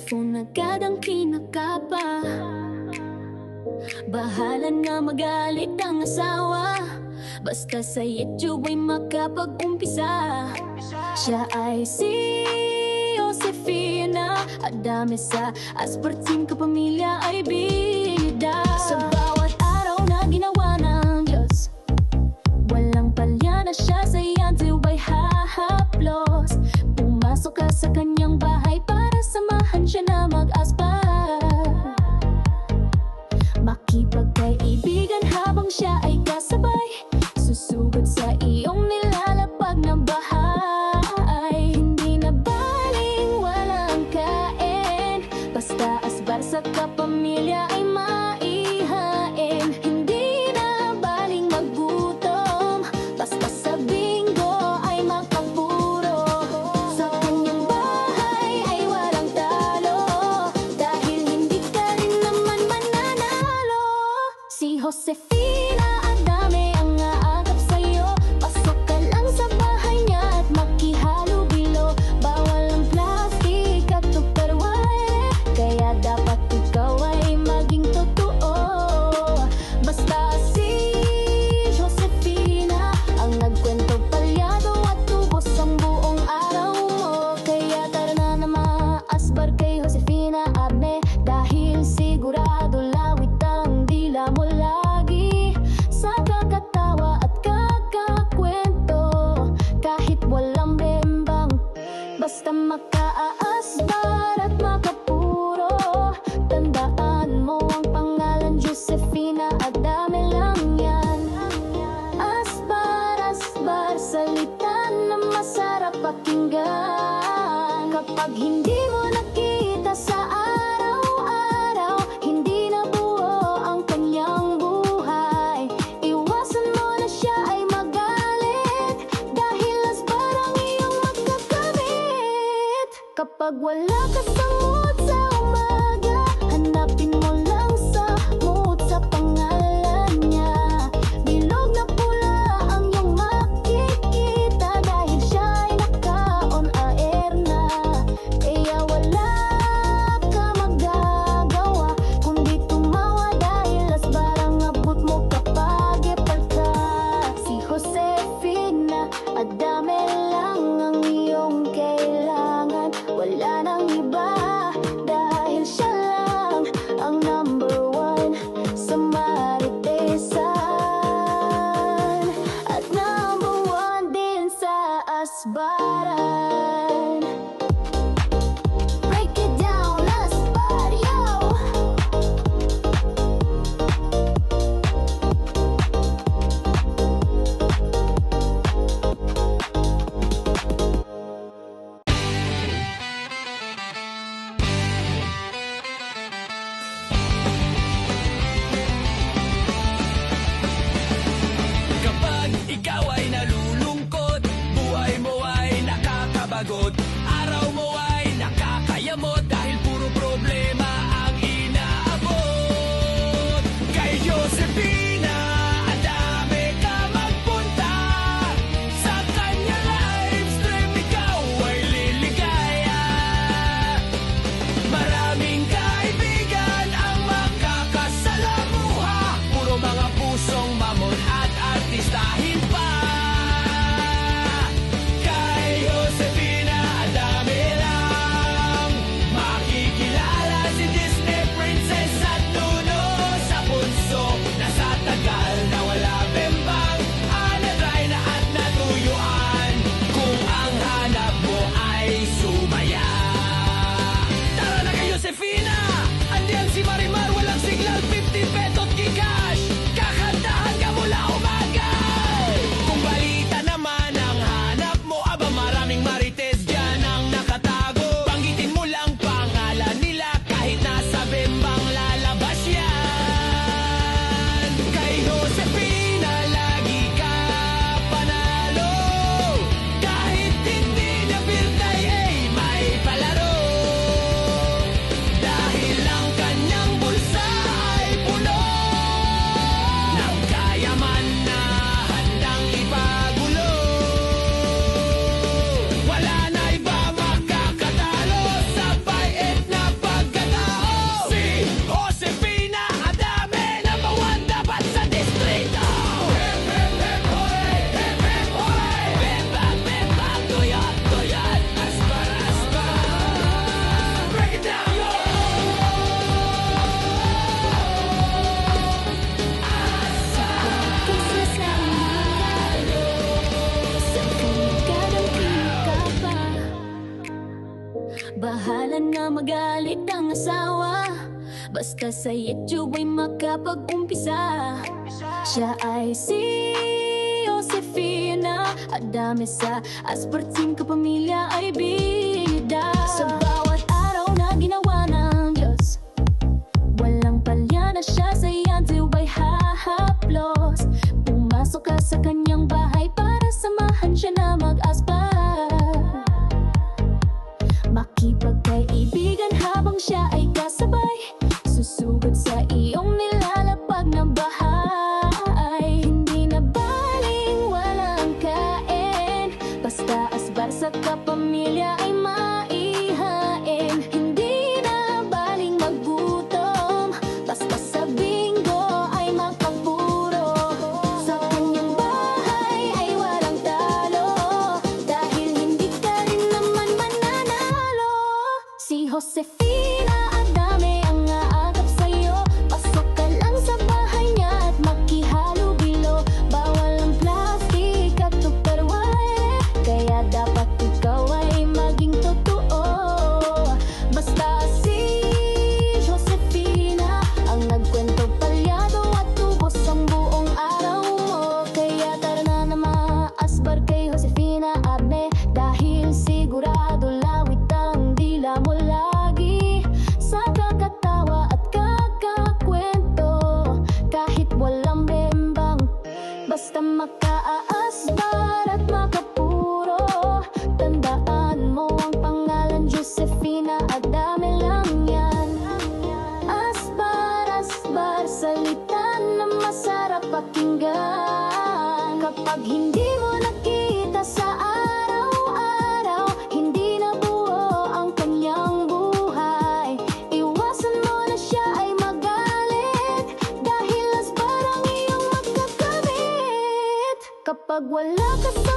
cellphone agad ang kinakapa. Bahala na magalit ang asawa, basta sa YouTube ay makapag-umpisa. Siya ay si Josefina Adame, sa asparting kapamilya ay bida. Sa bawat araw na ginawa ng Diyos, walang palya na siya sa YouTube ay hahaplos. Pumasok ka sa kanyang bahay para samahan siya na mag-aspar, makipagkaibigan habang siya ay kasabay, susugod sa iyong nilalapag na bahay. Hindi na baling walang kain, basta asbar sa kapamilya ay maihain. Hindi na baling maggutom, basta sa bingo ay makapuro. Sa kanyang bahay ay walang talo, dahil hindi ka rin naman mananalo. Si Josefina Adame ang aagap sa'yo, pasok ka lang sa bahay niya at makihalubilo. Bawal ang plastic at tupperware, kaya dapat ikaw ay maging totoo. Basta si Josefina ang nagkwento palyado at tubos ang buong araw mo. Kaya tara na maasbar kay Josefina Adame, dahil sigurado lawit ang dila mo lagi sa kakatawa at kakakwento. Kahit walang bembang, basta makaaasbar at makapuro. Tandaan mo ang pangalan, Josefina Adame lang yan. Asbar, asbar, salita na masarap pakinggan. Kapag hindi mo nakita sa araw-araw, hindi na buo ang kanyang buhay. Iwasan mo na siya ay magalit, dahil asbar ang iyong magkakamit. Kapag wala ka sa mood sa umaga, hanapin mo lang sa mood sa pangalan niya. Bilog na pula ang iyong makikita, dahil siya ay naka-on air na. Kaya wala ka magagawa kundi tumawa, dahil asbar ang abot mo kapag epal ka. Si Josefina Adame lang ang iyong kailangan, wala nang magalit ang asawa. Basta sa YouTube ay makapag-umpisa. Siya ay si Josefina Adame, sa asparting kapamilya ay bida. Sa bawat araw na ginawa ng Diyos, walang palya na siya sa YouTube ay hahaplos. Pumasok ka sa kanyang bahay para samahan siya na mag-aspar. Makipagkaibigan habang siya ay kasabay, susugod sa iyong nilalapag na bahay. Hindi na baling walang kain, basta asbar sa kapamilya ay maihain. Hindi na baling magutom, basta sa bingo ay makapuro. Sa kanyang bahay ay walang talo, dahil hindi ka rin naman mananalo. Si Josefina Adame ang aagap sa'yo. Pasok ka lang sa bahay niya at makihalo-bilo. Bawal ang plastic at tupperware, kaya dapat ikaw ay maging totoo. Basta si Josefina ang nagkwento, palyado at tubos ang buong araw mo. Kaya tara na maasbar kay Josefina Adame, dahil sigurado lawit ang dila mo lagi sa kakatawa at kakakwento. Kahit walang bembang, basta makaaasbar at makapuro. Tandaan mo ang pangalan, Josefina Adame lang yan. Asbar, asbar, salita na masarap pakinggan. Kapag hindi mo nakita sa araw-araw, hindi na buo ang kanyang buhay. Iwasan mo na siya ay magalit, dahil asbar ang iyong magkakamit. Kapag wala ka sa